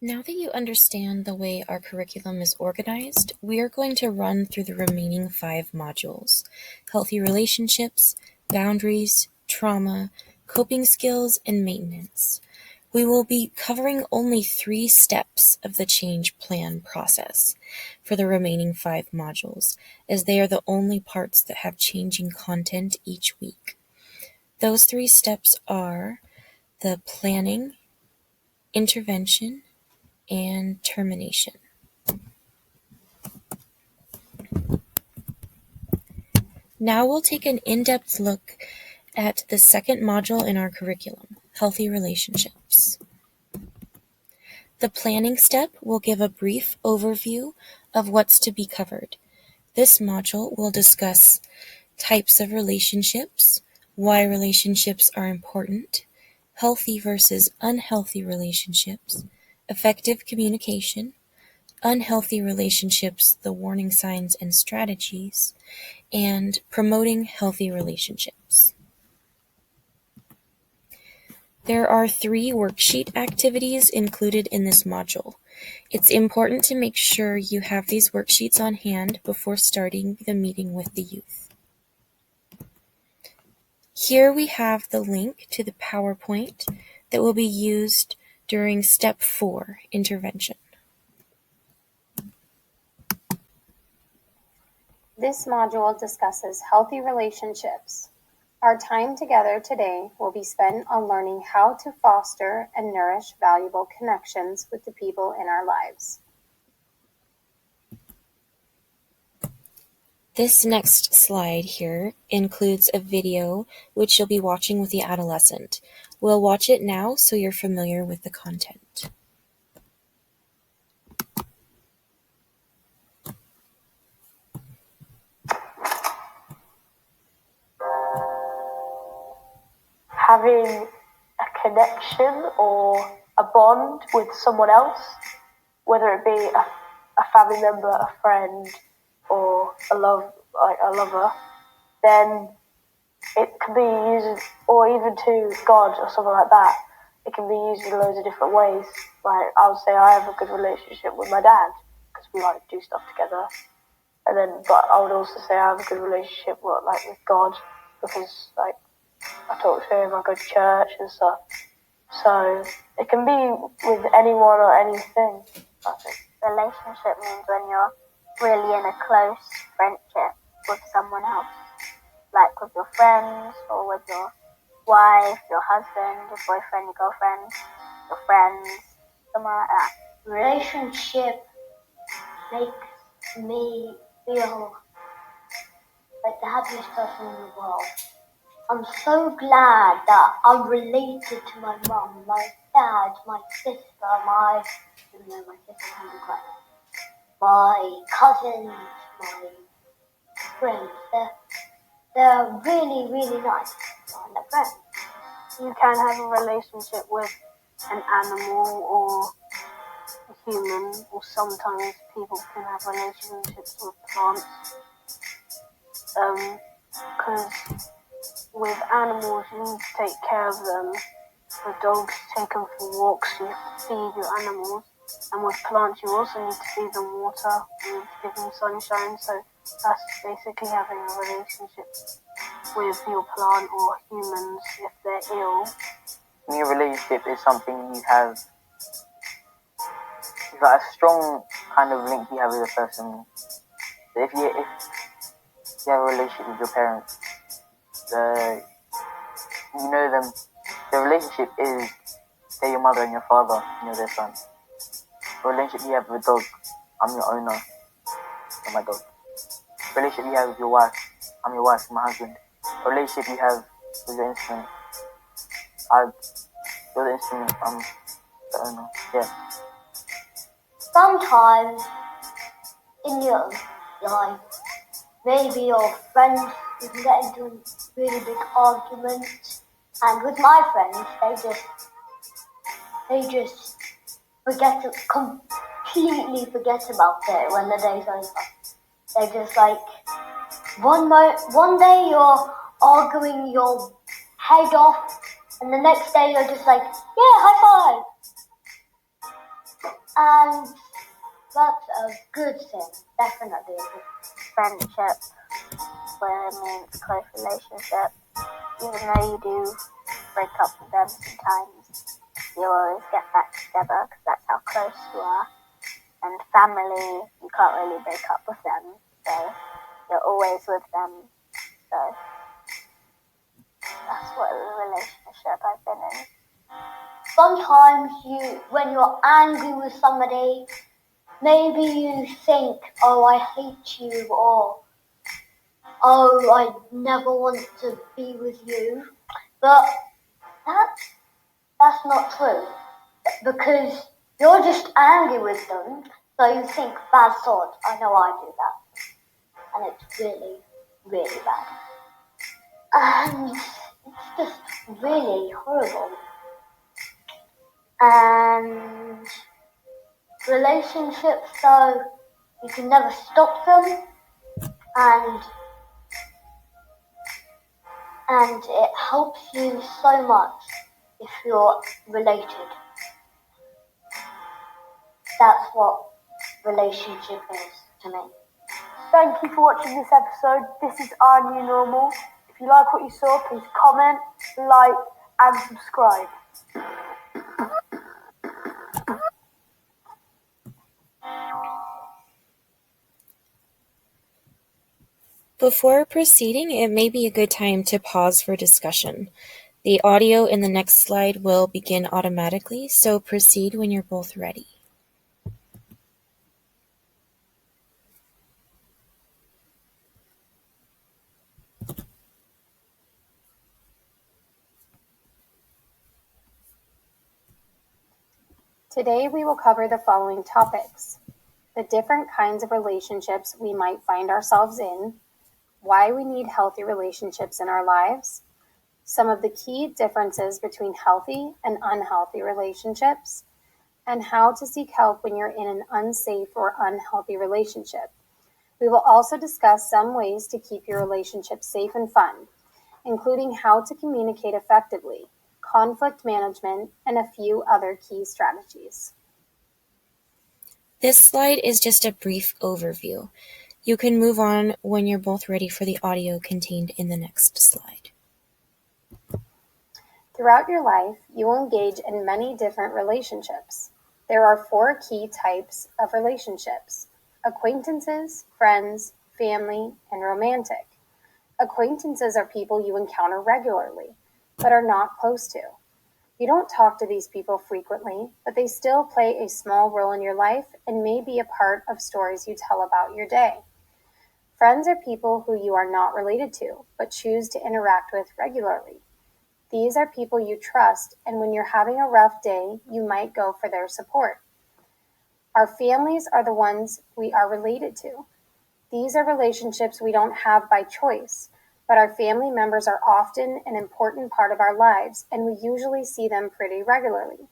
Now that you understand the way our curriculum is organized, we are going to run through the remaining 5 modules: healthy relationships, boundaries, trauma, coping skills, and maintenance. We will be covering only 3 steps of the change plan process for the remaining 5 modules, as they are the only parts that have changing content each week. Those 3 steps are the planning, intervention, and termination. Now we'll take an in-depth look at the second module in our curriculum, healthy relationships. The planning step will give a brief overview of what's to be covered. This module will discuss types of relationships, why relationships are important, healthy versus unhealthy relationships, effective communication, unhealthy relationships, the warning signs and strategies, and promoting healthy relationships. There are 3 worksheet activities included in this module. It's important to make sure you have these worksheets on hand before starting the meeting with the youth. Here we have the link to the PowerPoint that will be used during Step 4, Intervention. This module discusses healthy relationships. Our time together today will be spent on learning how to foster and nourish valuable connections with the people in our lives. This next slide here includes a video which you'll be watching with the adolescent. We'll watch it now so you're familiar with the content. Having a connection or a bond with someone else, whether it be a family member, a friend, or a lover, then it can be used, or even to God or something like that. It can be used in loads of different ways. Like I would say, I have a good relationship with my dad because we like to do stuff together. But I would also say I have a good relationship with God because I talk to him, I go to church and stuff. So it can be with anyone or anything, I think. Relationship means when you're really in a close friendship with someone else, like with your friends or with your wife, your husband, your boyfriend, your girlfriend, your friends, something like that. Relationship makes me feel like the happiest person in the world. I'm so glad that I'm related to my mum, my dad, my sister, even though my sister can be quite my cousins, my friends. They're really, really nice. And they're friends. You can have a relationship with an animal or a human, or sometimes people can have relationships with plants. Because with animals, you need to take care of them. With dogs, take them for walks, you feed your animals. And with plants, you also need to feed them water, you need to give them sunshine. So that's basically having a relationship with your plant or humans if they're ill. Your relationship is something you have, it's like a strong kind of link you have with a person. So if you have a relationship with your parents, you know them. The relationship is they're your mother and your father, and you're their son. The relationship you have with a dog, I'm your owner of my dog. The relationship you have with your wife, I'm your wife and my husband. The relationship you have with your instrument, you're the instrument, I'm the owner. Yeah. Sometimes in your life, maybe your friends, you can get into really big arguments. And with my friends, they just completely forget about it when the day's over. They're just like, one day you're arguing your head off, and the next day you're just like, yeah, high five. And that's a good thing, definitely a good Friendship, where it means close relationship. Even though you do break up with them sometimes, you always get back together because that's how close you are. And family, you can't really break up with them, so you're always with them. So that's what the relationship I've been in. Sometimes when you're angry with somebody, maybe you think, oh, I hate you, or oh, I never want to be with you. But that's not true, because you're just angry with them, so you think, bad thought, I know I do that. And it's really, really bad. And it's just really horrible. And relationships, though, you can never stop them, and it helps you so much if you're related. That's what relationship is to me. Thank you for watching this episode. This is our new normal. If you like what you saw, please comment, like, and subscribe. Before proceeding, it may be a good time to pause for discussion. The audio in the next slide will begin automatically, so proceed when you're both ready. Today we will cover the following topics: the different kinds of relationships we might find ourselves in, why we need healthy relationships in our lives, some of the key differences between healthy and unhealthy relationships, and how to seek help when you're in an unsafe or unhealthy relationship. We will also discuss some ways to keep your relationship safe and fun, including how to communicate effectively, conflict management, and a few other key strategies. This slide is just a brief overview. You can move on when you're both ready for the audio contained in the next slide. Throughout your life, you will engage in many different relationships. There are 4 key types of relationships: acquaintances, friends, family, and romantic. Acquaintances are people you encounter regularly, but are not close to. You don't talk to these people frequently, but they still play a small role in your life and may be a part of stories you tell about your day. Friends are people who you are not related to, but choose to interact with regularly. These are people you trust, and when you're having a rough day, you might go for their support. Our families are the ones we are related to. These are relationships we don't have by choice, but our family members are often an important part of our lives, and we usually see them pretty regularly.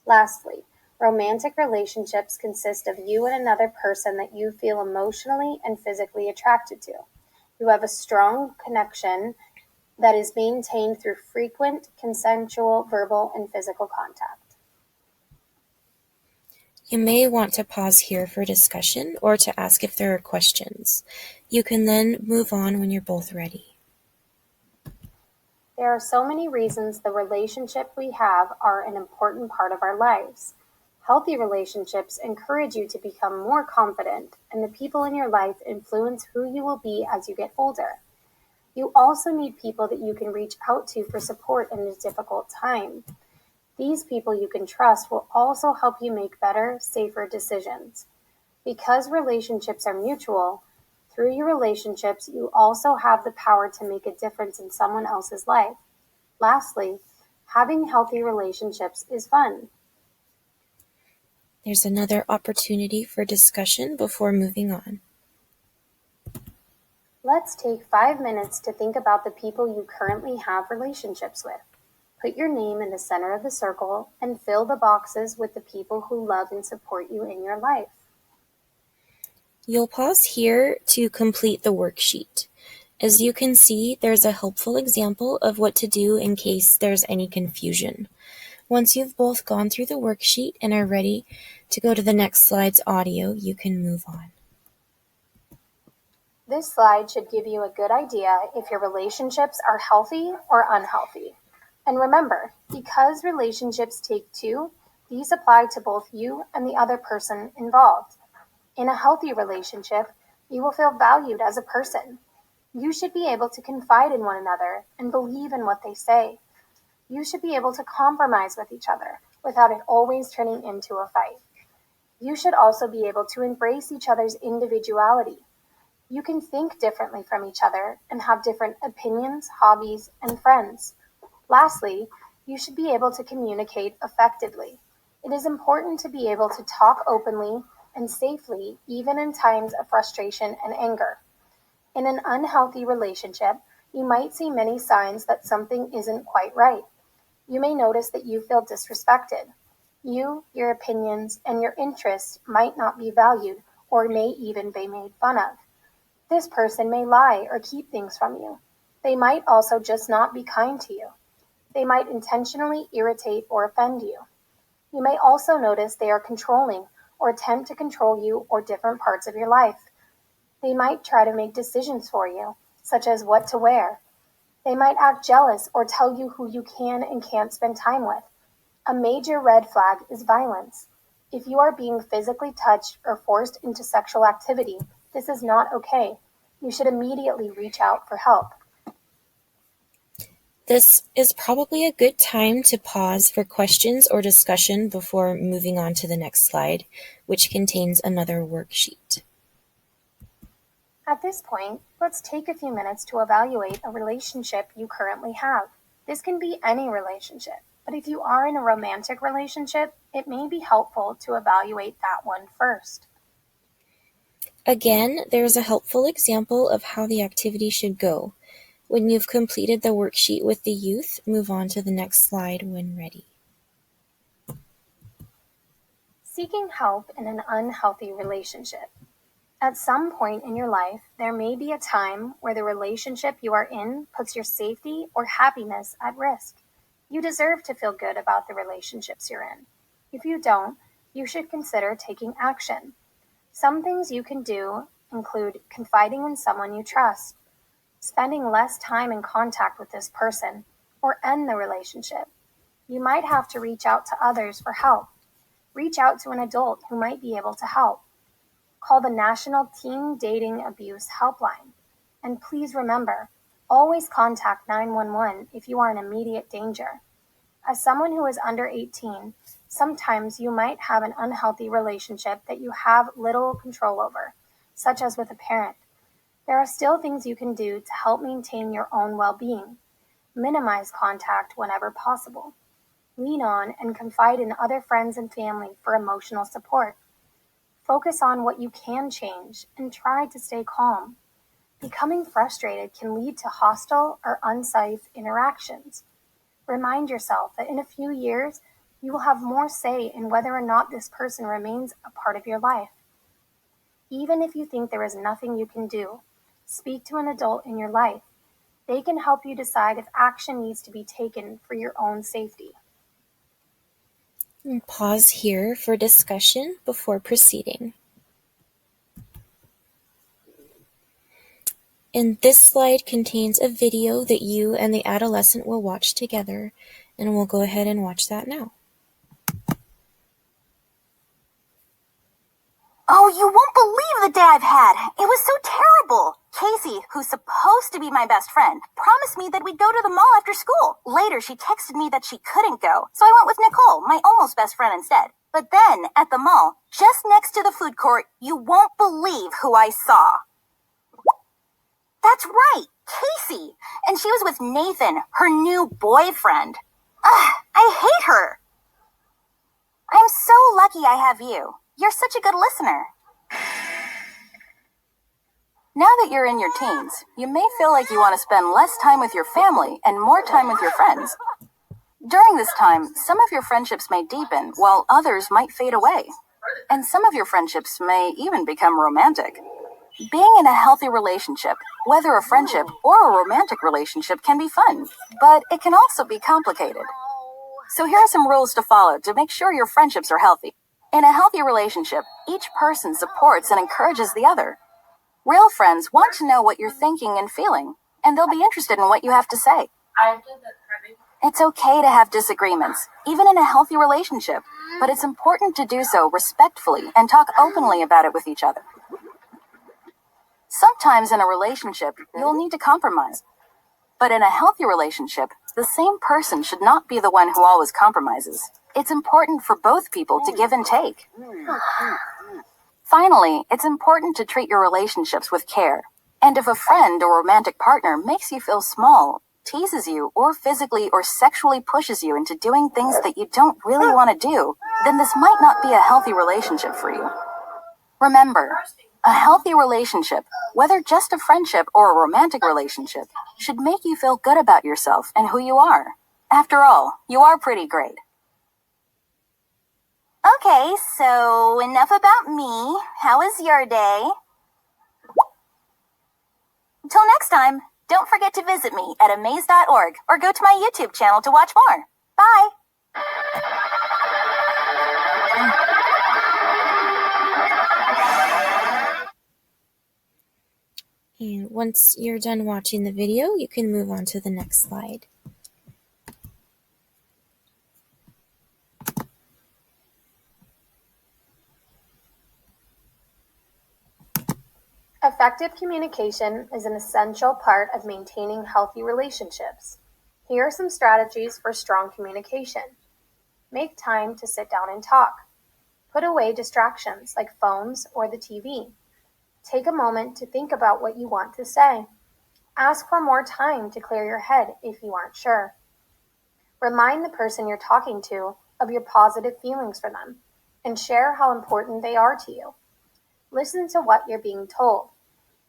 Lastly, romantic relationships consist of you and another person that you feel emotionally and physically attracted to. You have a strong connection that is maintained through frequent, consensual, verbal, and physical contact. You may want to pause here for discussion or to ask if there are questions. You can then move on when you're both ready. There are so many reasons the relationship we have are an important part of our lives. Healthy relationships encourage you to become more confident, and the people in your life influence who you will be as you get older. You also need people that you can reach out to for support in a difficult time. These people you can trust will also help you make better, safer decisions. Because relationships are mutual, through your relationships, you also have the power to make a difference in someone else's life. Lastly, having healthy relationships is fun. There's another opportunity for discussion before moving on. Let's take 5 minutes to think about the people you currently have relationships with. Put your name in the center of the circle and fill the boxes with the people who love and support you in your life. You'll pause here to complete the worksheet. As you can see, there's a helpful example of what to do in case there's any confusion. Once you've both gone through the worksheet and are ready to go to the next slide's audio, you can move on. This slide should give you a good idea if your relationships are healthy or unhealthy. And remember, because relationships take two, these apply to both you and the other person involved. In a healthy relationship, you will feel valued as a person. You should be able to confide in one another and believe in what they say. You should be able to compromise with each other without it always turning into a fight. You should also be able to embrace each other's individuality. You can think differently from each other and have different opinions, hobbies, and friends. Lastly, you should be able to communicate effectively. It is important to be able to talk openly and safely, even in times of frustration and anger. In an unhealthy relationship, you might see many signs that something isn't quite right. You may notice that you feel disrespected. You, your opinions, and your interests might not be valued or may even be made fun of. This person may lie or keep things from you. They might also just not be kind to you. They might intentionally irritate or offend you. You may also notice they are controlling or attempt to control you or different parts of your life. They might try to make decisions for you, such as what to wear. They might act jealous or tell you who you can and can't spend time with. A major red flag is violence. If you are being physically touched or forced into sexual activity, this is not okay. You should immediately reach out for help. This is probably a good time to pause for questions or discussion before moving on to the next slide, which contains another worksheet. At this point, let's take a few minutes to evaluate a relationship you currently have. This can be any relationship, but if you are in a romantic relationship, it may be helpful to evaluate that one first. Again, there is a helpful example of how the activity should go. When you've completed the worksheet with the youth, move on to the next slide when ready. Seeking help in an unhealthy relationship. At some point in your life, there may be a time where the relationship you are in puts your safety or happiness at risk. You deserve to feel good about the relationships you're in. If you don't, you should consider taking action. Some things you can do include confiding in someone you trust, spending less time in contact with this person, or end the relationship. You might have to reach out to others for help. Reach out to an adult who might be able to help. Call the National Teen Dating Abuse Helpline. And please remember, always contact 911 if you are in immediate danger. As someone who is under 18, sometimes you might have an unhealthy relationship that you have little control over, such as with a parent. There are still things you can do to help maintain your own well-being. Minimize contact whenever possible. Lean on and confide in other friends and family for emotional support. Focus on what you can change and try to stay calm. Becoming frustrated can lead to hostile or unsafe interactions. Remind yourself that in a few years, you will have more say in whether or not this person remains a part of your life. Even if you think there is nothing you can do, speak to an adult in your life. They can help you decide if action needs to be taken for your own safety. And pause here for discussion before proceeding. And this slide contains a video that you and the adolescent will watch together, and we'll go ahead and watch that now. Oh, you won't believe the day I've had. It was so terrible. Casey, who's supposed to be my best friend, promised me that we'd go to the mall after school. Later, she texted me that she couldn't go, so I went with Nicole, my almost best friend, instead. But then, at the mall, just next to the food court, you won't believe who I saw. That's right, Casey. And she was with Nathan, her new boyfriend. Ugh, I hate her. I'm so lucky I have you. You're such a good listener. Now that you're in your teens, you may feel like you want to spend less time with your family and more time with your friends. During this time, some of your friendships may deepen, while others might fade away. And some of your friendships may even become romantic. Being in a healthy relationship, whether a friendship or a romantic relationship, can be fun, but it can also be complicated. So here are some rules to follow to make sure your friendships are healthy. In a healthy relationship, each person supports and encourages the other. Real friends want to know what you're thinking and feeling, and they'll be interested in what you have to say. It's okay to have disagreements, even in a healthy relationship, but it's important to do so respectfully and talk openly about it with each other. Sometimes in a relationship, you'll need to compromise. But in a healthy relationship, the same person should not be the one who always compromises. It's important for both people to give and take. Finally, it's important to treat your relationships with care. And if a friend or romantic partner makes you feel small, teases you, or physically or sexually pushes you into doing things that you don't really want to do, then this might not be a healthy relationship for you. Remember, a healthy relationship, whether just a friendship or a romantic relationship, should make you feel good about yourself and who you are. After all, you are pretty great. Okay, so enough about me. How was your day? Until next time, don't forget to visit me at amaze.org or go to my YouTube channel to watch more. Bye! And once you're done watching the video, you can move on to the next slide. Effective communication is an essential part of maintaining healthy relationships. Here are some strategies for strong communication. Make time to sit down and talk. Put away distractions like phones or the TV. Take a moment to think about what you want to say. Ask for more time to clear your head if you aren't sure. Remind the person you're talking to of your positive feelings for them and share how important they are to you. Listen to what you're being told.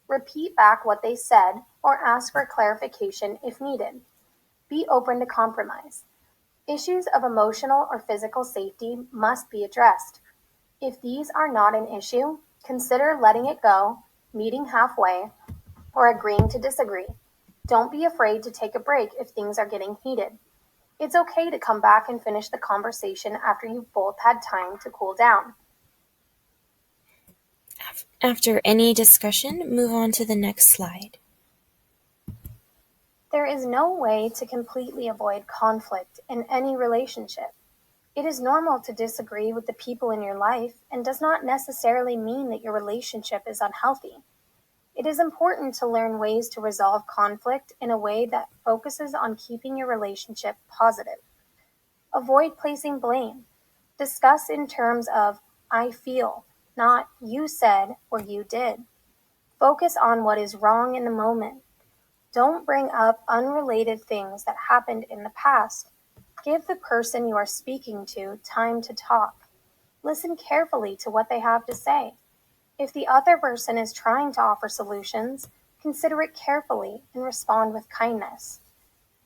Repeat back what they said or ask for clarification if needed. Be open to compromise. Issues of emotional or physical safety must be addressed. If these are not an issue, consider letting it go, meeting halfway, or agreeing to disagree. Don't be afraid to take a break if things are getting heated. It's okay to come back and finish the conversation after you've both had time to cool down. After any discussion, move on to the next slide. There is no way to completely avoid conflict in any relationship. It is normal to disagree with the people in your life and does not necessarily mean that your relationship is unhealthy. It is important to learn ways to resolve conflict in a way that focuses on keeping your relationship positive. Avoid placing blame. Discuss in terms of I feel, not you said or you did. Focus on what is wrong in the moment. Don't bring up unrelated things that happened in the past. Give the person you are speaking to time to talk. Listen carefully to what they have to say. If the other person is trying to offer solutions, consider it carefully and respond with kindness.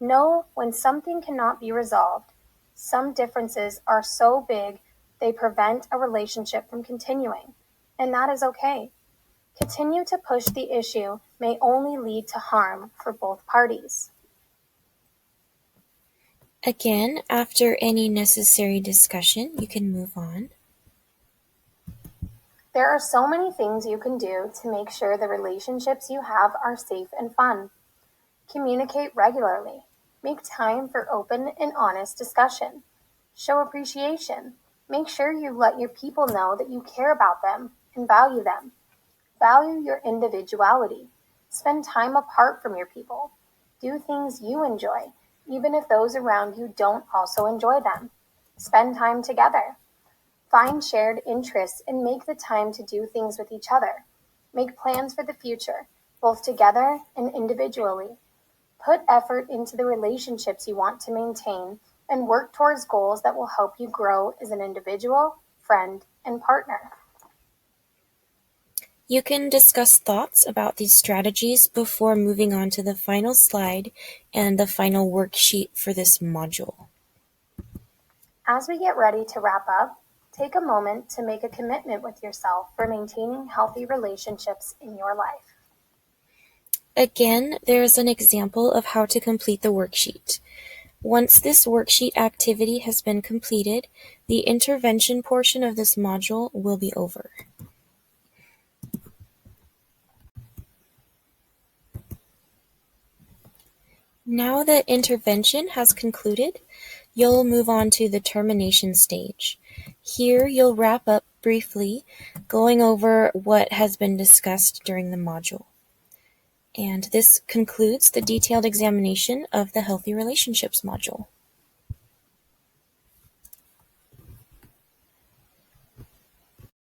Know when something cannot be resolved. Some differences are so big they prevent a relationship from continuing, and that is okay. Continue to push the issue may only lead to harm for both parties. Again, after any necessary discussion, you can move on. There are so many things you can do to make sure the relationships you have are safe and fun. Communicate regularly. Make time for open and honest discussion. Show appreciation. Make sure you let your people know that you care about them and value them. Value your individuality. Spend time apart from your people. Do things you enjoy, even if those around you don't also enjoy them. Spend time together. Find shared interests and make the time to do things with each other. Make plans for the future, both together and individually. Put effort into the relationships you want to maintain and work towards goals that will help you grow as an individual, friend, and partner. You can discuss thoughts about these strategies before moving on to the final slide and the final worksheet for this module. As we get ready to wrap up, take a moment to make a commitment with yourself for maintaining healthy relationships in your life. Again, there is an example of how to complete the worksheet. Once this worksheet activity has been completed, the intervention portion of this module will be over. Now that intervention has concluded, you'll move on to the termination stage. Here you'll wrap up briefly, going over what has been discussed during the module. And this concludes the detailed examination of the Healthy Relationships module.